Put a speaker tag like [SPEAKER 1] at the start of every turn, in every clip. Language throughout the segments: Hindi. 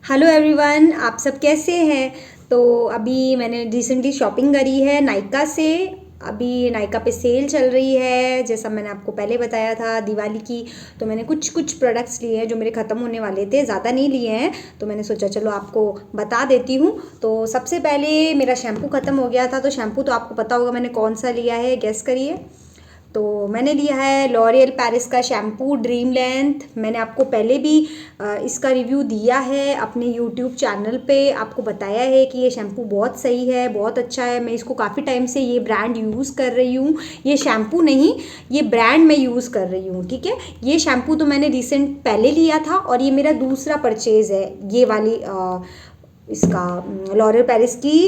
[SPEAKER 1] हेलो एवरीवन, आप सब कैसे हैं। तो अभी मैंने रिसेंटली शॉपिंग करी है नायका से। अभी नायका पे सेल चल रही है, जैसा मैंने आपको पहले बताया था दिवाली की। तो मैंने कुछ कुछ प्रोडक्ट्स लिए हैं जो मेरे ख़त्म होने वाले थे, ज़्यादा नहीं लिए हैं। तो मैंने सोचा चलो आपको बता देती हूँ। तो सबसे पहले मेरा शैम्पू ख़त्म हो गया था, तो शैम्पू तो आपको पता होगा मैंने कौन सा लिया है, गेस करिए। तो मैंने लिया है लॉरियल पेरिस का शैम्पू ड्रीम लेंथ। मैंने आपको पहले भी इसका रिव्यू दिया है अपने यूट्यूब चैनल पे, आपको बताया है कि ये शैम्पू बहुत सही है, बहुत अच्छा है। मैं इसको काफ़ी टाइम से ये ब्रांड यूज़ कर रही हूँ। ये शैम्पू नहीं, ये ब्रांड मैं यूज़ कर रही हूँ, ठीक है। ये शैम्पू तो मैंने रिसेंट पहले लिया था और ये मेरा दूसरा परचेज़ है ये वाली इसका लॉरियल पेरिस की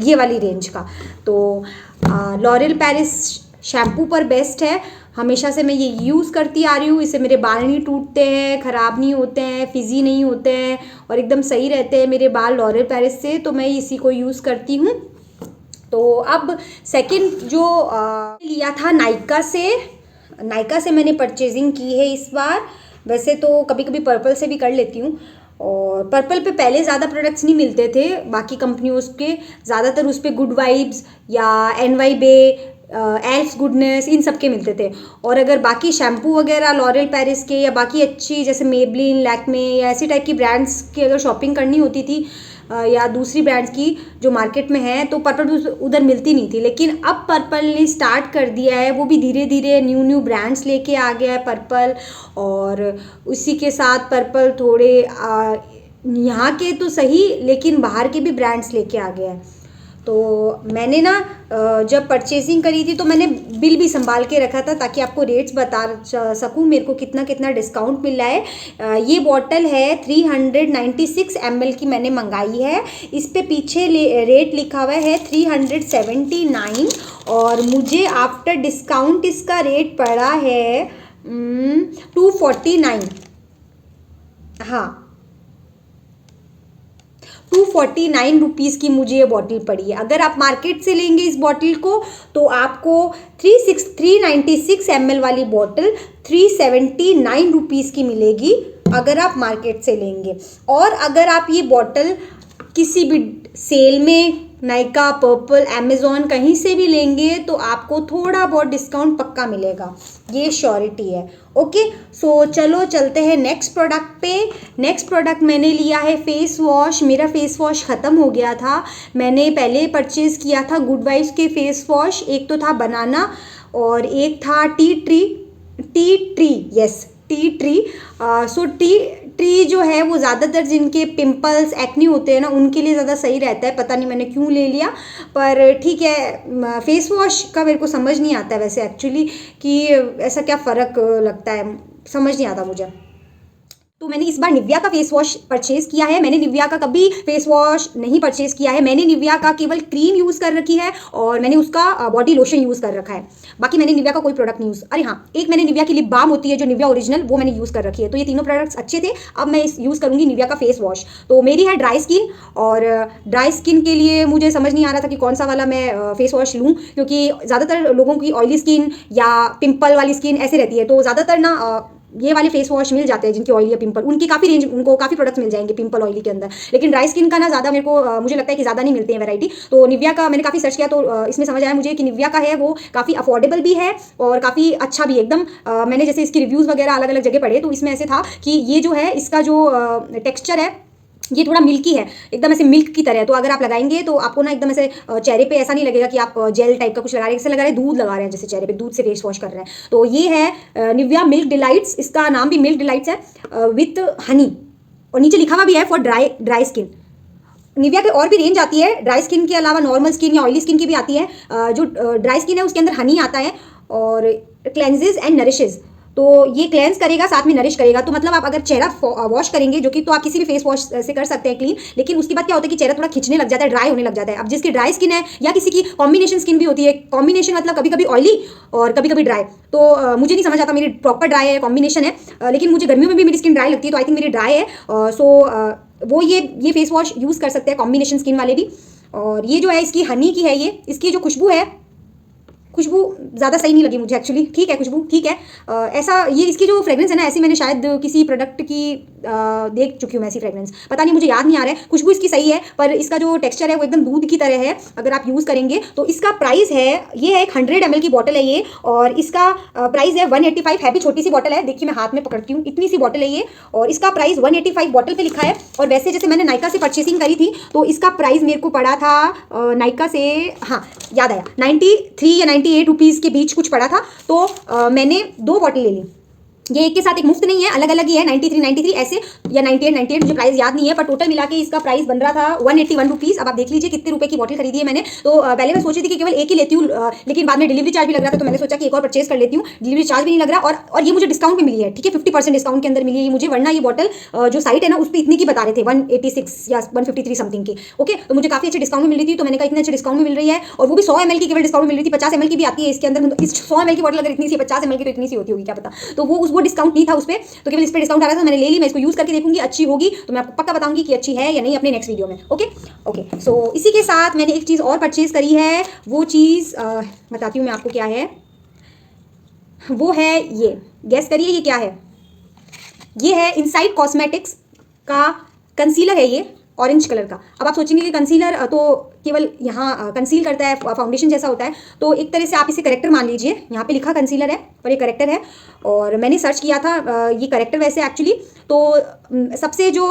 [SPEAKER 1] ये वाली रेंज का। तो लॉरियल पेरिस शैम्पू पर बेस्ट है, हमेशा से मैं ये यूज़ करती आ रही हूँ। इससे मेरे बाल नहीं टूटते हैं, ख़राब नहीं होते हैं, फिजी नहीं होते हैं और एकदम सही रहते हैं मेरे बाल लॉरियल पेरिस से। तो मैं इसी को यूज़ करती हूँ। तो अब सेकंड जो लिया था नायका से मैंने परचेजिंग की है इस बार। वैसे तो कभी कभी पर्पल से भी कर लेती हूँ, और पर्पल पे पहले ज़्यादा प्रोडक्ट्स नहीं मिलते थे बाकी कंपनियों के, ज़्यादातर उस पर गुड वाइब्स या एनवाई बे, एल्फ्स गुडनेस, इन सब के मिलते थे। और अगर बाकी शैम्पू वगैरह लॉरियल पेरिस के या बाकी अच्छी जैसे मेबलिन, लैक्मे या ऐसी टाइप की ब्रांड्स की अगर शॉपिंग करनी होती थी या दूसरी ब्रांड्स की जो मार्केट में है, तो पर्पल उधर मिलती नहीं थी। लेकिन अब पर्पल ने स्टार्ट कर दिया है, वो भी धीरे धीरे न्यू न्यू ब्रांड्स लेके आ गया है पर्पल। और उसी के साथ पर्पल थोड़े यहाँ के तो सही लेकिन बाहर के भी ब्रांड्स लेके आ गया है। तो मैंने ना जब परचेजिंग करी थी तो मैंने बिल भी संभाल के रखा था ताकि आपको रेट्स बता सकूं मेरे को कितना कितना डिस्काउंट मिल रहा है। ये बॉटल है 396 ml की मैंने मंगाई है। इस पे पीछे रेट लिखा हुआ है 379 और मुझे आफ्टर डिस्काउंट इसका रेट पड़ा है 249। हाँ, 249 रुपीज़ की मुझे ये बॉटल पड़ी है। अगर आप मार्केट से लेंगे इस बॉटल को तो आपको 396 ml वाली बॉटल 379 रुपीज़ की मिलेगी अगर आप मार्केट से लेंगे। और अगर आप ये बॉटल किसी भी सेल में नायका, पर्पल, अमेज़ॉन कहीं से भी लेंगे तो आपको थोड़ा बहुत डिस्काउंट पक्का मिलेगा, ये श्योरिटी है। ओके, सो चलो चलते हैं नेक्स्ट प्रोडक्ट पे। नेक्स्ट प्रोडक्ट मैंने लिया है फेस वॉश। मेरा फेस वॉश ख़त्म हो गया था, मैंने पहले परचेज़ किया था गुड वाइब्स के फेस वॉश। एक तो था बनाना और एक था tea tree, yes tea tree. So tea tree जो है वो ज़्यादातर जिनके पिंपल्स, एक्नी होते हैं ना, उनके लिए ज़्यादा सही रहता है। पता नहीं मैंने क्यों ले लिया, पर ठीक है। फेस वॉश का मेरे को समझ नहीं आता है वैसे एक्चुअली कि ऐसा क्या फ़र्क लगता है, समझ नहीं आता मुझे। तो मैंने इस बार निविया का फेस वॉश परचेज किया है। मैंने निविया का कभी फेस वॉश नहीं परचेज किया है, मैंने निविया का केवल क्रीम यूज़ कर रखी है और मैंने उसका बॉडी लोशन यूज़ कर रखा है। बाकी मैंने निविया का कोई प्रोडक्ट नहीं यूज़, अरे हाँ, एक मैंने निविया की लिप बाम होती है जो निविया ओरिजिनल, वो मैंने यूज़ कर रखी है। तो ये तीनों प्रोडक्ट्स अच्छे थे। अब मैं यूज़ करूँगी निविया का फेस वॉश। तो मेरी है ड्राई स्किन, और ड्राई स्किन के लिए मुझे समझ नहीं आ रहा था कि कौन सा वाला मैं फेस वॉश लूँ, क्योंकि ज़्यादातर लोगों की ऑयली स्किन या पिंपल वाली स्किन ऐसे रहती है। तो ज़्यादातर ना ये वाले फेस वॉश मिल जाते हैं जिनकी ऑयली या पिंपल, उनकी काफ़ी रेंज, उनको काफ़ी प्रोडक्ट्स मिल जाएंगे पिंपल ऑयली के अंदर। लेकिन ड्राई स्किन का ना ज़्यादा मेरे को मुझे लगता है कि ज़्यादा नहीं मिलते हैं वैरायटी। तो निविया का मैंने काफ़ी सर्च किया तो इसमें समझ आया मुझे कि निविया का है वो काफ़ी अफोर्डेबल भी है और काफ़ी अच्छा भी एकदम। मैंने जैसे इसकी रिव्यूज़ वगैरह अलग अलग जगह पढ़े तो इसमें ऐसे था कि ये जो है इसका जो टेक्स्चर है ये थोड़ा मिल्की है, एकदम ऐसे मिल्क की तरह है। तो अगर आप लगाएंगे तो आपको ना एकदम ऐसे चेहरे पे ऐसा नहीं लगेगा कि आप जेल टाइप का कुछ लगा रहे हैं, जैसे लगा रहे हैं दूध लगा रहे हैं, जैसे चेहरे पे दूध से फेस वॉश कर रहे हैं। तो ये है निविया मिल्क डिलाइट्स, इसका नाम भी मिल्क डिलाइट्स है विथ हनी, और नीचे लिखा हुआ भी है फॉर ड्राई स्किन। निविया की और भी रेंज आती है ड्राई स्किन के अलावा, नॉर्मल स्किन या ऑयली स्किन की भी आती है। जो ड्राई स्किन है उसके अंदर हनी आता है और क्लेंजेस एंड नरिशेज। तो ये क्लेंस करेगा साथ में नरिश करेगा। तो मतलब आप अगर चेहरा वॉश करेंगे, जो कि तो आप किसी भी फेस वॉश से कर सकते हैं क्लीन, लेकिन उसके बाद क्या होता है कि चेहरा थोड़ा खिंचने लग जाता है, ड्राई होने लग जाता है। अब जिसकी ड्राई स्किन है या किसी की कॉम्बिनेशन स्किन भी होती है, कॉम्बिनेशन मतलब कभी कभी ऑयली और कभी कभी ड्राई, तो मुझे नहीं समझ आता मेरी प्रॉपर ड्राई है कॉम्बिनेशन है, लेकिन मुझे गर्मियों में भी मेरी स्किन ड्राई लगती है, तो आई थिंक मेरी ड्राई है। सो वो ये फेस वॉश यूज़ कर सकते हैं कॉम्बिनेशन स्किन वाले भी। और ये जो है इसकी हनी की है, ये इसकी जो खुशबू है, खुशबू ज़्यादा सही नहीं लगी मुझे एक्चुअली। ठीक है खुशबू ठीक है, ऐसा ये इसकी जो फ्रेग्रेंस है ना, ऐसी मैंने शायद किसी प्रोडक्ट की देख चुकी हूँ मैं ऐसी फ्रेग्रेंस, पता नहीं मुझे याद नहीं आ रहा है। खुशबू इसकी सही है पर इसका जो टेक्सचर है वो एकदम दूध की तरह है अगर आप यूज़ करेंगे तो। इसका प्राइस है, ये है एक 100 ml की बॉटल है ये, और इसका प्राइस है 185 है। भी छोटी सी बॉटल है, देखिए मैं हाथ में पकड़ती हूँ, इतनी सी बॉटल है ये, और इसका प्राइस 185 बॉटल पे लिखा है। और वैसे जैसे मैंने नायका से परचेसिंग करी थी तो इसका प्राइस मेरे को पड़ा था नायका से, हाँ याद आया, 93 या 98 रुपीज़ के बीच कुछ पड़ा था। तो मैंने 2 बॉटल ले ली, ये एक के साथ एक मुफ्त नहीं है, अलग अलग ही है, 93 ऐसे या 98 मुझे प्राइस याद नहीं है, पर टोटल मिला के इसका प्राइस बन रहा था 181 रुपीज़। अब आप देख लीजिए कितने रुपए की बॉटल खरीदी है मैंने। तो पहले मैं सोच रही थी कि केवल एक ही लेती हूँ, लेकिन बाद में डिलीवरी चार्ज भी लग रहा था तो मैंने सोचा कि एक और परचेज कर लेती हूँ, डिलीवरी चार्ज भी नहीं लग रहा, और ये मुझे डिस्काउंट में मिली है, ठीक है, 50% डिस्काउंट के अंदर मिली है मुझे, वरना ये बॉटल जो साइट है ना उस पर इतनी की बता रहे थे 186 या 153 समथिंग की। ओके, तो मुझे काफ़ी अच्छे डिस्काउंट में मिल रही थी, तो मैंने कहा इतने अच्छे डिस्काउंट में मिल रही है, और वो भी 100 ml की केवल डिस्काउंट में मिल रही थी। 50 ml की भी आती है इसके अंदर, इस 100 ml की बॉटल अगर इतनी सी, 50 ml की तो इतनी सी होती होगी क्या पता। तो वो डिस्काउंट नहीं था उस पर, तो केवल इस पर डिस्काउंट आ रहा था, मैंने ले ली। मैं इसको यूज़ करके देखूंगी, अच्छी होगी तो मैं आपको पक्का बताऊंगी कि अच्छी है या नहीं अपने नेक्स्ट वीडियो में। ओके, सो इसी के साथ मैंने एक चीज़ और परचेज करी है, वो चीज़ बताती हूँ मैं आपको क्या है। वो है ये, गैस करिए ये क्या है। ये है इनसाइड कॉस्मेटिक्स का कंसीलर है ये, ऑरेंज कलर का। अब आप सोचेंगे कि कंसीलर तो केवल यहाँ कंसील करता है, फाउंडेशन जैसा होता है, तो एक तरह से आप इसे करेक्टर मान लीजिए। यहाँ पे लिखा कंसीलर है और ये करेक्टर है, और मैंने सर्च किया था ये करेक्टर वैसे एक्चुअली तो सबसे जो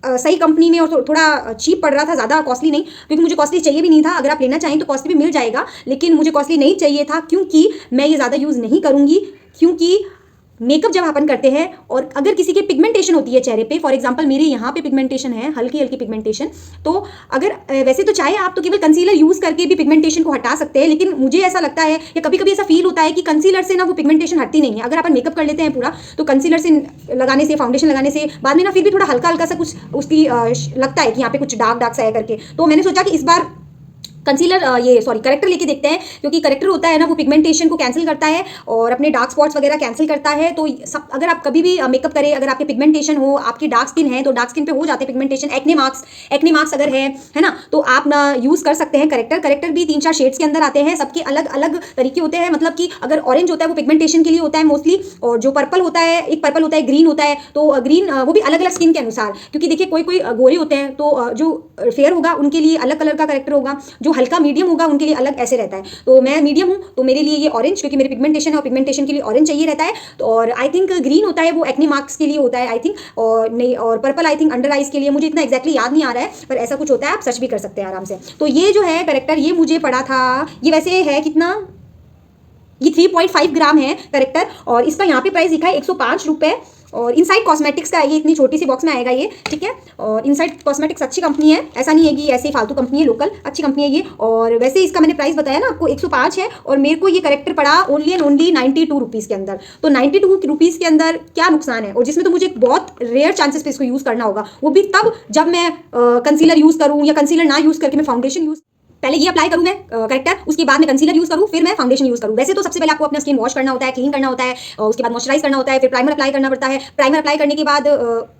[SPEAKER 1] सही कंपनी में और थोड़ा चीप पड़ रहा था, ज़्यादा कॉस्टली नहीं, क्योंकि मुझे कॉस्टली चाहिए भी नहीं था। अगर आप लेना चाहें तो कॉस्टली भी मिल जाएगा, लेकिन मुझे कॉस्टली नहीं चाहिए था क्योंकि मैं ये ज़्यादा यूज़ नहीं करूँगी। क्योंकि मेकअप जब अपन करते हैं और अगर किसी के पिगमेंटेशन होती है चेहरे पे, फॉर एग्जांपल मेरे यहाँ पे पिगमेंटेशन है, हल्की हल्की पिगमेंटेशन, तो अगर वैसे तो चाहे आप तो केवल कंसीलर यूज़ करके भी पिगमेंटेशन को हटा सकते हैं, लेकिन मुझे ऐसा लगता है या कभी कभी ऐसा फील होता है कि कंसीलर से ना वो पिगमेंटेशन हटती नहीं है। अगर अपन मेकअप कर लेते हैं पूरा तो कंसीलर से लगाने से, फाउंडेशन लगाने से बाद में ना फिर भी थोड़ा हल्का हल्का सा कुछ उसकी लगता है कि यहाँ पे कुछ डार्क डार्क सा है करके। तो मैंने सोचा कि इस बार कंसीलर करेक्टर लेके देखते हैं, क्योंकि करेक्टर होता है ना वो पिगमेंटेशन को कैंसिल करता है और अपने डार्क स्पॉट्स वगैरह कैंसिल करता है। तो सब अगर आप कभी भी मेकअप करें, अगर आपके पिगमेंटेशन हो, आपकी डार्क स्किन है तो डार्क स्किन पे हो जाते हैं पिगमेंटेशन, एक्ने मार्क्स अगर है ना, तो आप ना यूज़ कर सकते हैं करेक्टर भी 3-4 शेड्स के अंदर आते हैं, सबके अलग अलग तरीके होते हैं। मतलब कि अगर ऑरेंज होता है वो पिगमेंटेशन के लिए होता है मोस्टली, और जो पर्पल होता है, एक पर्पल होता है, ग्रीन होता है, तो ग्रीन वो भी अलग अलग स्किन के अनुसार, क्योंकि देखिए कोई गोरे होते हैं तो जो फेयर होगा उनके लिए अलग कलर का करेक्टर होगा, जो हल्का मीडियम होगा उनके लिए अलग ऐसे रहता है। तो मैं मीडियम हूँ तो मेरे लिए ये ऑरेंज, क्योंकि मेरी पिगमेंटेशन है और पिगमेंटेशन के लिए ऑरेंज चाहिए रहता है। तो और आई थिंक ग्रीन होता है वो एक्ने मार्क्स के लिए होता है आई थिंक, और नहीं, और purple I think under eyes के लिए, मुझे इतना एक्जैक्टली याद नहीं आ रहा है पर ऐसा कुछ होता है, आप सर्च भी कर सकते हैं आराम से। तो ये जो है करेक्टर, ये मुझे पड़ा था, ये वैसे है कितना, ये 3.5 ग्राम है करेक्टर, और इसका यहाँ पे प्राइस लिखा है 105 रुपये, और इनसाइड कॉस्मेटिक्स का है ये, इतनी छोटी सी बॉक्स में आएगा ये, ठीक है। और इनसाइड कॉस्मेटिक्स अच्छी कंपनी है, ऐसा नहीं है कि ऐसे ही फालतू कंपनी है, लोकल अच्छी कंपनी है ये। और वैसे इसका मैंने प्राइस बताया ना आपको 105 है, और मेरे को ये करेक्टर पड़ा ओनली एंड ओनली 92 रुपीज़ के अंदर। तो 92 रुपीज़ के अंदर क्या नुकसान है, और जिसमें तो मुझे बहुत रेयर चांसेस पे इसको यूज़ करना होगा, वो भी तब जब मैं कंसीलर यूज़ करूँ, या कंसीलर ना यूज़ करके मैं फाउंडेशन यूज़, पहले ये अप्लाई करूँ मैं करेक्टर, उसके बाद मैं कंसीलर यूज़ करूँ, फिर मैं फाउंडेशन यूज़ करूँ। वैसे तो सबसे पहले आपको अपना स्किन वॉश करना होता है, क्लीन करना होता है, और उसके बाद मॉइस्चराइज करना होता है, फिर प्राइमर अप्लाई करना पड़ता है। प्राइमर अप्लाई करने के बाद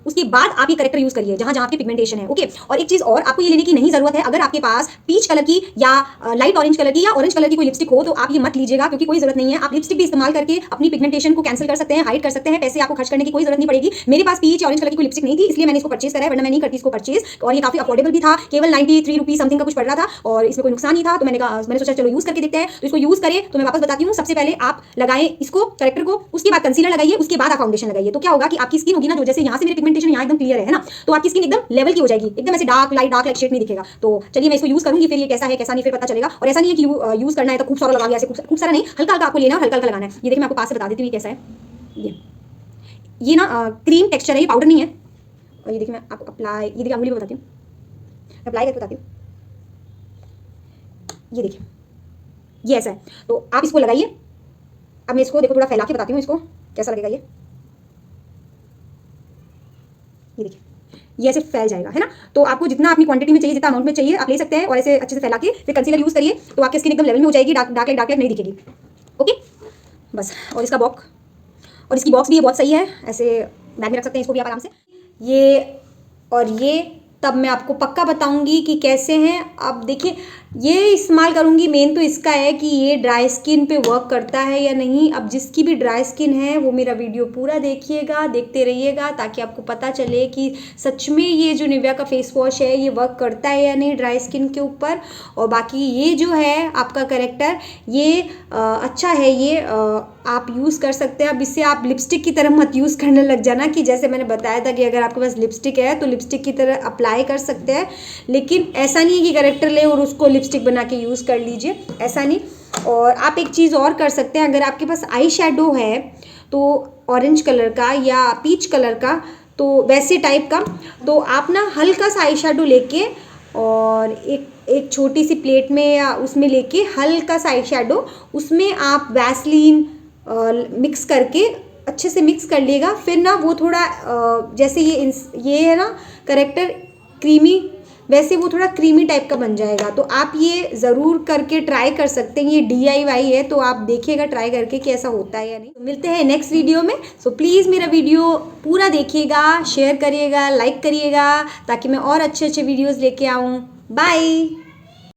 [SPEAKER 1] उसके बाद आप ये करेक्टर यूज़ करिए जहाँ जहाँ आपकी पिगमेंटेशन है, ओके। और एक चीज़ और, आपको ये लेने की नहीं जरूरत है, अगर आपके पास पीच कलर की या लाइट ऑरेंज कलर की या ऑरेंज कलर की कोई लिपस्टिक हो तो आप ये मत लीजिएगा, क्योंकि कोई जरूरत नहीं है। आप लिपस्टिक भी इस्तेमाल करके अपनी पिगमेंटेशन को कैंसिल कर सकते हैं, हाइड कर सकते हैं, पैसे आपको खर्च करने की कोई जरूरत नहीं पड़ेगी। मेरे पास पीच या ऑरेंज कलर की कोई लिपस्टिक नहीं थी, इसलिए मैंने इसको परचेज करा है, वरना मैं नहीं करती इसको परचेज। और ये काफी अफोर्डेबल भी था, केवल 93 रुपीज़ समथिंग का कुछ पड़ रहा था, और इसमें कोई नुकसान नहीं था। तो मैंने सोचा चलो यूज करके देखते हैं। तो इसको यूज करें तो मैं वापस बताती हूँ, सबसे पहले आप लगाएं इसको करेक्टर को, उसके बाद कंसीलर लगाइए, उसके बाद आप फाउंडेशन लगाइए। तो क्या होगा कि आपकी स्किन होगी ना, जो जैसे यहाँ से मेरी पिगमेंटेशन यहाँ एकदम क्लियर है ना, तो आपकी स्किन एकदम लेवल की हो जाएगी, एकदम ऐसे डार्क लाइट शेड नहीं दिखेगा। तो चलिए मैं इसको यूज करूंगी, फिर ये कैसा है कैसा नहीं फिर पता चलेगा। और ऐसा नहीं है कि यूज करना है तो खूब सारा लगा लिया, ऐसे खूब सारा नहीं, हल्का हल्का आपको लेना, हल्का हल्का लगाना है। ये देखिए मैं आपको पास से बता देती हूँ कैसा है। ये ना क्रीम टेक्सचर है, ये पाउडर नहीं है। और ये देखिए मैं आपको अप्लाई, ये देखिए अंगुली में बताती हूँ, अप्लाई करके बताती हूँ। ये देखिए ये ऐसा है, तो आप इसको लगाइए। अब मैं इसको देखो थोड़ा फैला के बताती हूँ इसको कैसा लगेगा। ये देखिए ये ऐसे फैल जाएगा, है ना। तो आपको जितना अपनी क्वांटिटी में चाहिए, जितना अमाउंट में चाहिए आप ले सकते हैं, और ऐसे अच्छे से फैला के फिर कंसीलर यूज करिए, तो आपकी स्किन एकदम लेवल में हो जाएगी, डार्क लाइट नहीं दिखेगी, ओके बस। और इसका बॉक्स, और इसकी बॉक्स भी ये बहुत सही है, ऐसे बैग में रख सकते हैं इसको भी आप आराम से। ये और ये तब मैं आपको पक्का बताऊंगी कि कैसे हैं। अब देखिए ये इस्तेमाल करूँगी मेन तो इसका है कि ये ड्राई स्किन पे वर्क करता है या नहीं। अब जिसकी भी ड्राई स्किन है वो मेरा वीडियो पूरा देखिएगा, देखते रहिएगा, ताकि आपको पता चले कि सच में ये जो निविया का फेस वॉश है ये वर्क करता है या नहीं ड्राई स्किन के ऊपर। और बाकी ये जो है आपका करेक्टर, ये अच्छा है, ये आप यूज़ कर सकते हैं। अब इसे आप लिपस्टिक की तरह मत यूज़ करने लग जाना, कि जैसे मैंने बताया था कि अगर आपके पास लिपस्टिक है तो लिपस्टिक की तरह अप्लाई कर सकते हैं, लेकिन ऐसा नहीं है कि करेक्टर ले और उसको लिपस्टिक बना के यूज़ कर लीजिए, ऐसा नहीं। और आप एक चीज़ और कर सकते हैं, अगर आपके पास आई शेडो है तो ऑरेंज कलर का या पीच कलर का, तो वैसे टाइप का, तो आप ना हल्का सा आई शेडो लेके और एक छोटी सी प्लेट में या उसमें लेके हल्का सा आई शेडो, उसमें आप वैसलीन मिक्स करके अच्छे से मिक्स कर लिएगा। फिर ना वो थोड़ा जैसे ये है ना करेक्टर क्रीमी, वैसे वो थोड़ा क्रीमी टाइप का बन जाएगा। तो आप ये ज़रूर करके ट्राई कर सकते हैं, ये DIY है, तो आप देखिएगा ट्राई करके कि ऐसा होता है या नहीं। तो मिलते हैं नेक्स्ट वीडियो में। सो प्लीज़ मेरा वीडियो पूरा देखिएगा, शेयर करिएगा, लाइक करिएगा, ताकि मैं और अच्छे अच्छे वीडियोज़ लेके आऊँ। बाय।